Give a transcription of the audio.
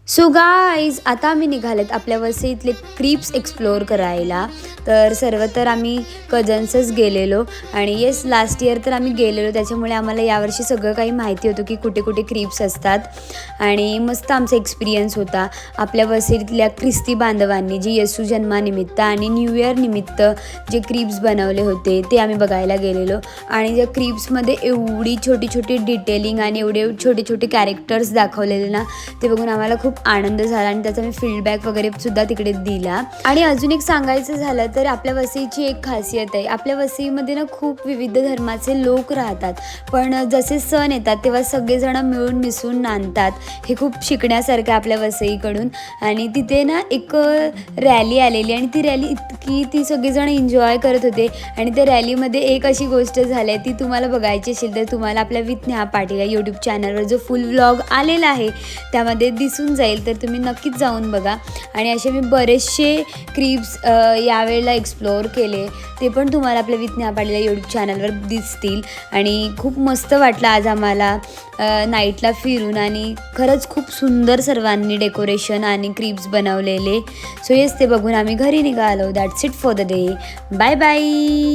So guys आता आम्ही निघालेत आपल्या वसईतले क्रीप्स एक्सप्लोअर करायला. तर सर्व तर आम्ही कझन्सच गेलेलो आणि येस लास्ट इयर तर आम्ही गेलेलो, त्याच्यामुळे आम्हाला यावर्षी सगळं काही माहिती होतं की कुठे कुठे क्रीप्स असतात आणि मस्त आमचा एक्सपिरियन्स होता. आपल्या वसईतल्या ख्रिस्ती बांधवांनी जे येशू जन्मानिमित्त आणि न्यू इयर निमित्त जे क्रीप्स बनवले होते ते आम्ही बघायला गेलेलो आणि ज्या क्रीप्समध्ये एवढी छोटी छोटी डिटेलिंग आणि एवढे छोटे छोटे कॅरेक्टर्स दाखवलेले ना, ते बघून आम्हाला खूप आनंद झाला आणि त्याचा मी फीडबॅक वगैरे सुद्धा तिकडे दिला. आणि अजून एक सांगायचं झालं तर आपल्या वसईची एक खासियत आहे, आपल्या वसईमध्ये ना खूप विविध धर्माचे लोक राहतात, पण जसे सण येतात तेव्हा सगळेजण मिळून मिसळून नांदतात. हे खूप शिकण्यासारखं आहे आपल्या वसईकडून. आणि तिथे ना एक रॅली आलेली आणि ती रॅली इतकी ती सगळेजण एन्जॉय करत होते आणि त्या रॅलीमध्ये एक अशी गोष्ट झाली आहे ती तुम्हाला बघायची असेल तर तुम्हाला आपल्या विथ नेहा पाटील या यूट्यूब चॅनलवर जो फुल व्लॉग आलेला आहे त्यामध्ये दिसून जाईल, तर तुम्ही नक्कीच जाऊन बघा. आणि असे मी बरेचसे क्रीप्स यावेळेला एक्सप्लोअर केले, ते पण तुम्हाला आपल्या विथ नेहा पाटील या यूट्यूब चॅनलवर दिसतील. आणि खूप मस्त वाटलं आज आम्हाला नाईटला फिरून आणि खरंच खूप सुंदर सर्वांनी डेकोरेशन आणि क्रीप्स बनवलेले. सो येस ते बघून आम्ही घरी निघालो. That's it for the day. Bye bye.